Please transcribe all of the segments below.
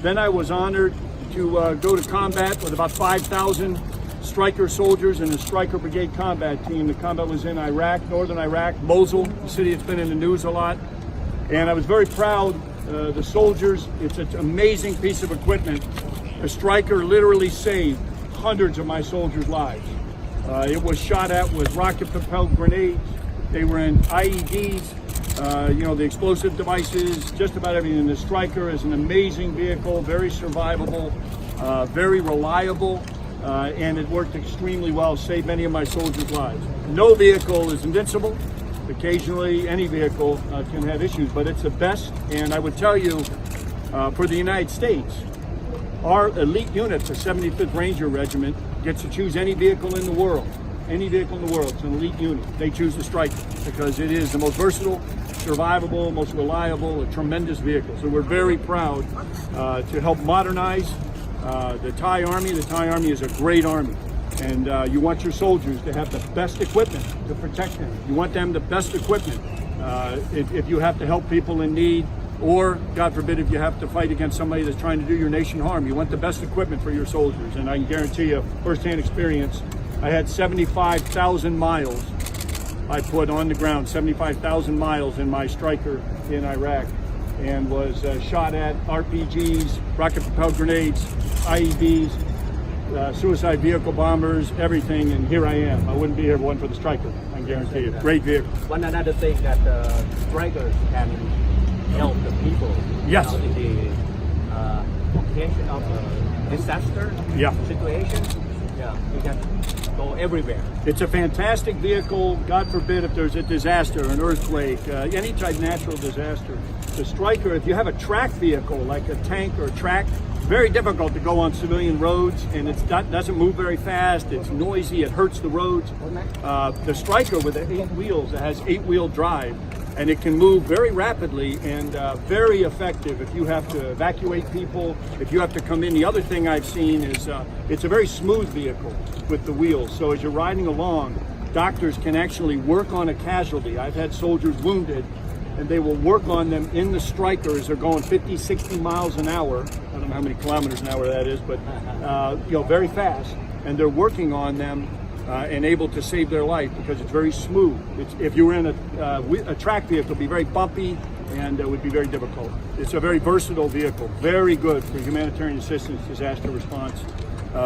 Then I was honored to go to combat with about 5,000 Stryker soldiers in the Stryker Brigade combat team. The combat was in Iraq, northern Iraq, Mosul, the city that's been in the news a lot. And I was very proud, the soldiers, it's an amazing piece of equipment. The Stryker literally saved hundreds of my soldiers' lives. It was shot at with rocket-propelled grenades. They were in IEDs, the explosive devices, just about everything. The Stryker is an amazing vehicle, very survivable, very reliable, and it worked extremely well, saved many of my soldiers' lives. No vehicle is invincible. Occasionally, any vehicle can have issues, but it's the best. And I would tell you, for the United States, our elite unit, the 75th Ranger Regiment, gets to choose any vehicle in the world. Any vehicle in the world, it's an elite unit. They choose the Stryker because it is the most versatile, survivable, most reliable, a tremendous vehicle. So we're very proud to help modernize the Thai Army. The Thai Army is a great army. And you want your soldiers to have the best equipment to protect them. You want them the best equipment if you have to help people in need, or, God forbid, if you have to fight against somebody that's trying to do your nation harm. You want the best equipment for your soldiers. And I can guarantee you, firsthand experience, I had 75,000 miles I put on the ground, 75,000 miles in my Stryker in Iraq, and was shot at RPGs, rocket-propelled grenades, IEDs, suicide vehicle bombers, everything, and here I am. I wouldn't be here if it wasn't for the Stryker, I can guarantee you. Great vehicle. One another thing that Stryker can help the people Yes. in the occasion of a disaster situation. Yeah, you can go everywhere. It's a fantastic vehicle. God forbid if there's a disaster, an earthquake, any type of natural disaster. The Stryker, if you have a track vehicle like a tank or a track, very difficult to go on civilian roads, and it doesn't move very fast. It's noisy. It hurts the roads. The Stryker with the 8 wheels, it has 8-wheel drive, and it can move very rapidly and very effective if you have to evacuate people, if you have to come in. The other thing I've seen is it's a very smooth vehicle with the wheels. So as you're riding along, doctors can actually work on a casualty. I've had soldiers wounded, and they will work on them in the Stryker as they're going 50, 60 miles an hour. I don't know how many kilometers an hour that is, but very fast. And they're working on them and able to save their life because it's very smooth. If you were in a track vehicle, it would be very bumpy and it would be very difficult. It's a very versatile vehicle, very good for humanitarian assistance, disaster response,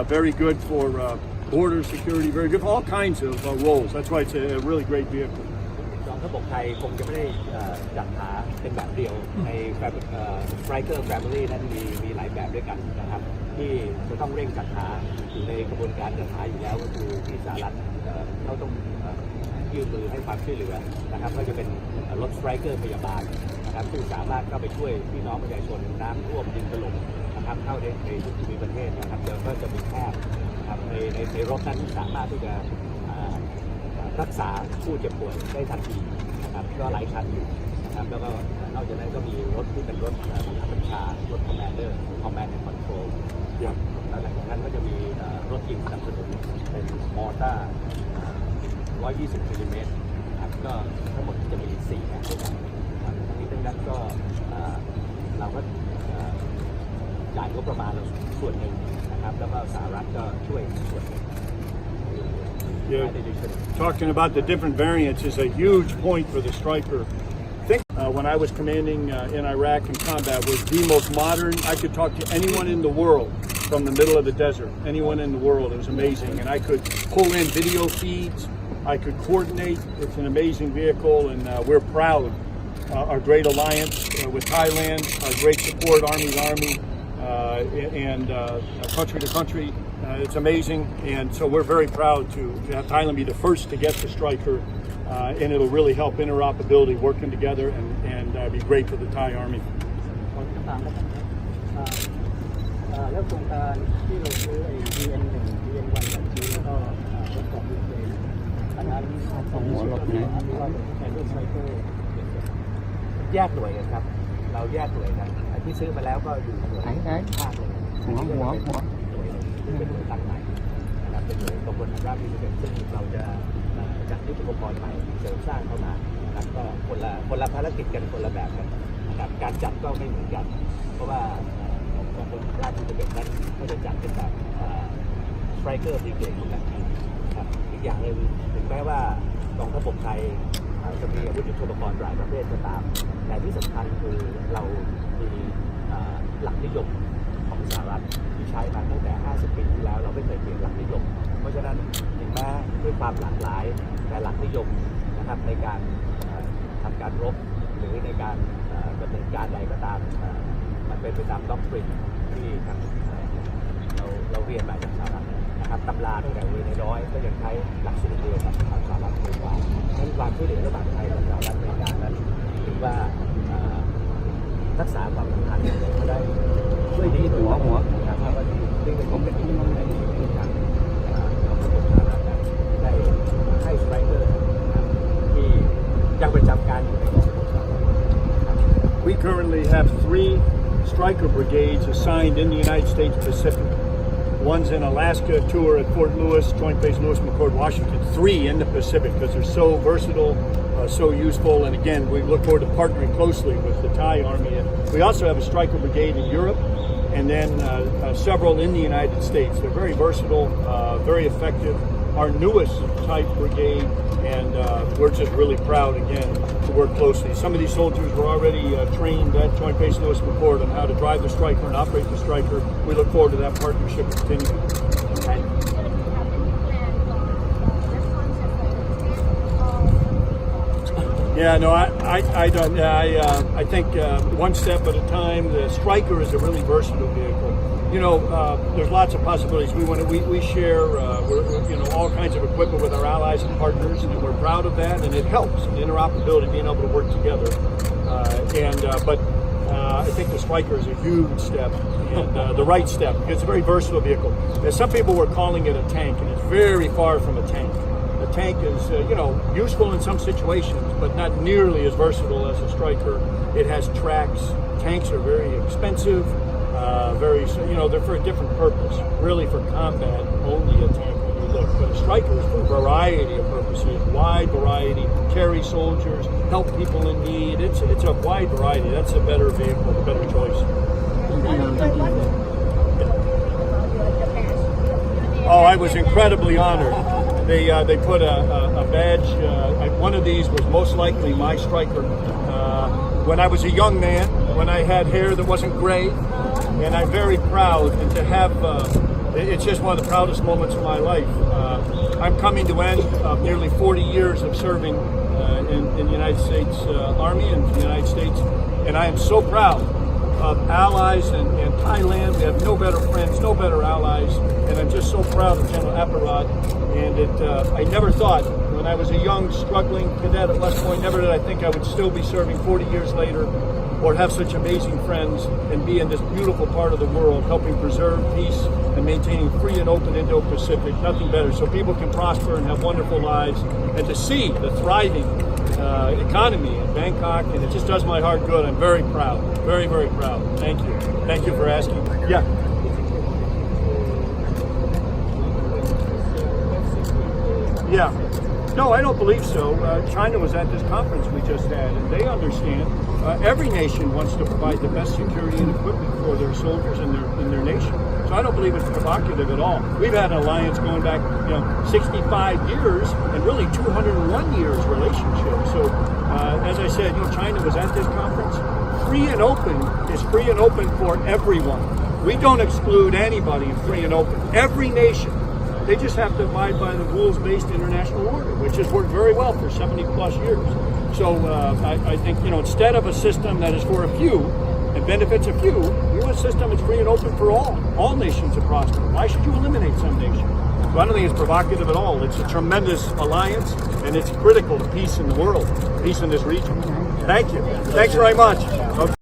very good for border security, very good for all kinds of roles. That's why it's a really great vehicle. กองทัพบกไทยคงจะไม่ได้จัดหาเป็นแบบเดียวในStryker Family นั้นมีหลายแบบด้วยกันนะครับที่จะต้องเร่งจัดหาอยู่ในกระบวนการจัดหาอยู่แล้วก็คือที่สหรัฐเขาต้องยื่นมือให้ความช่วยเหลือนะครับก็จะเป็นรถStrykerพยาบาลนะครับซึ่งสามารถเข้าไปช่วยพี่น้องประชาชนน้ำท่วมดินถล่มนะครับเข้าในทุกภูมิประเทศนะครับแล้วก็จะมีแพทย์นะครับในรถนั้นสามารถที่จะรักษาผู้เจ็บป่วยได้ทันทีนะครับก็หลายคันอยู่นะครับแล้วก็นอกจากนั้นก็มีรถที่เป็นรถบังคับบัญชารถ Command and Control แล้วหลังจากนั้นก็จะมีรถยิงสนับสนุนเป็นมอเตอร์120 มิลลิเมตรนะครับก็ทั้งหมดจะมี4แบบด้วยกันทั้งนี้ทั้งนั้นก็เราก็จ่ายงบประมาณส่วนหนึ่งนะครับแล้วก็สหรัฐก็ช่วยส่วนหนึ่งTalking about the different variants is a huge point for the Stryker. I think when I was commanding in Iraq in combat was the most modern. I could talk to anyone in the world from the middle of the desert, anyone in the world. It was amazing. And I could pull in video feeds. I could coordinate. It's an amazing vehicle, and we're proud. Our great alliance with Thailand, our great support, Army to Army, and country to country. It's amazing, and so we're very proud to have Thailand be the first to get the Stryker, and it'll really help interoperability, working together, and be great for the Thai Army. แล้วโครงการที่เราซื้อไอ้ DN1 DN1 แบบนี้แล้วก็รถของยูเครนอันนั้นของรถเนี่ยอันนี้ว่าเป็นแคนดี้ไซเคิลแยกหน่วยกันครับเราแยกหน่วยกันไอ้ที่ซื้อมาแล้วก็อยู่หน่วยภาคเลยหัวหน่วยเป็นหน่วยตั้งใหม่นะครับเป็นหน่วยกองพลทหารราบที่เป็นซึ่งเราจะจัดยุทโธปกรณ์ใหม่เสริมสร้างเข้ามานะครับก็คนละภารกิจกันคนละแบบกันนะครับการจัดก็ไม่เหมือนกันเพราะว่า กองพลราชบุรีนั้นก็จะจัดเป็นแบบสไตรเกอร์บริเกดของแบบนี้ครับอีกอย่างหนึ่งถึงแม้ว่ากองทัพบกไทยจะมีอาวุธยุทโธปกรณ์หลายประเภทก็ตามแต่ที่สำคัญคือเรามีหลักนิยมของสหรัฐที่ใช้มาตั้งแต่ 50 ปีที่แล้วเราไม่เคยเปลี่ยนหลักนิยมเพราะฉะนั้นถึงแม้ด้วยความหลากหลายแต่หลักนิยมนะครับในการทำการรบหรือในการดำเนินการใดก็ตามมันเป็นไปตามด็อกทรินที่ทางเราเรียนมาจากสหรัฐนะครับตำราตั้งแต่เรียนในร้อยก็ยังใช้หลักสูตรเดียวกับทางสหรัฐดีกว่าดังนั้นความช่วยเหลือระหว่างไทยกับสหรัฐอเมริกานั้นถือว่ารักษาความสัมพันธ์เขาได้ช่วยดีหัวนะครับว่าที่เป็นของเป็นที่มั่นในทางของระบบสหรัฐได้ให้สไตรเกอร์ที่ยังประจำการอยู่ในกองทัพสหรัฐ We currently have 3 striker brigades assigned in the United States Pacific. One's in Alaska tour at Fort Lewis, Joint Base Lewis McChord, Washington. 3 in the Pacific because they're so versatile, so useful. And again, we look forward to partnering closely with the Thai Army. And we also have a striker brigade in Europe and then several in the United States. They're very versatile, very effective. Our newest type brigade, and we're just really proud again to work closely. Some of these soldiers were already trained at Joint Base Lewis McChord on how to drive the striker and operate the striker. We look forward to that partnership continuing. Yeah, no, I don't. I think one step at a time. The striker is a really versatile vehicle. You know, there's lots of possibilities. We share all kinds of equipment with our allies and partners, and we're proud of that. And it helps in interoperability, being able to work together. But I think the striker is a huge step and the right step because it's a very versatile vehicle. And some people were calling it a tank, and it's very far from a tank. A tank is, useful in some situations, but not nearly as versatile as a striker. It has tracks. Tanks are very expensive. They're for a different purpose. Really for combat, only a tank when you look. But a striker is for a variety of purposes, wide variety, carry soldiers, help people in need. It's a wide variety. That's a better vehicle, a better choice. Oh, I was incredibly honored. They put a badge. One of these was most likely my striker. When I was a young man, when I had hair that wasn't gray, and I'm very proud. And to have, it's just one of the proudest moments of my life. I'm coming to end of nearly 40 years of serving in the United States Army and the United States, and I am so proud of allies in Thailand. We have no better friends, no better allies, and I'm just so proud of General Apparat. And I never thought, when I was a young, struggling cadet at West Point, never did I think I would still be serving 40 years later or have such amazing friends and be in this beautiful part of the world, helping preserve peace and maintaining free and open Indo-Pacific. Nothing better. So people can prosper and have wonderful lives, and to see the thriving economy in Bangkok, and it just does my heart good. I'm very proud. Very, very proud. Thank you. Thank you for asking. Yeah. Yeah. No, I don't believe so. China was at this conference we just had, and they understand every nation wants to provide the best security and equipment for their soldiers and their nation. So I don't believe it's provocative at all. We've had an alliance going back, 65 years and really 201 years relationship. So as I said, China was at this conference. Free and open is free and open for everyone. We don't exclude anybody in free and open. Every nation. They just have to abide by the rules-based international order, which has worked very well for 70-plus years. So I think, instead of a system that is for a few and benefits a few, we want a system that's free and open for all nations to prosper. Why should you eliminate some nation? So I don't think it's provocative at all. It's a tremendous alliance, and it's critical to peace in the world, peace in this region. Thank you. Thanks very much. Okay.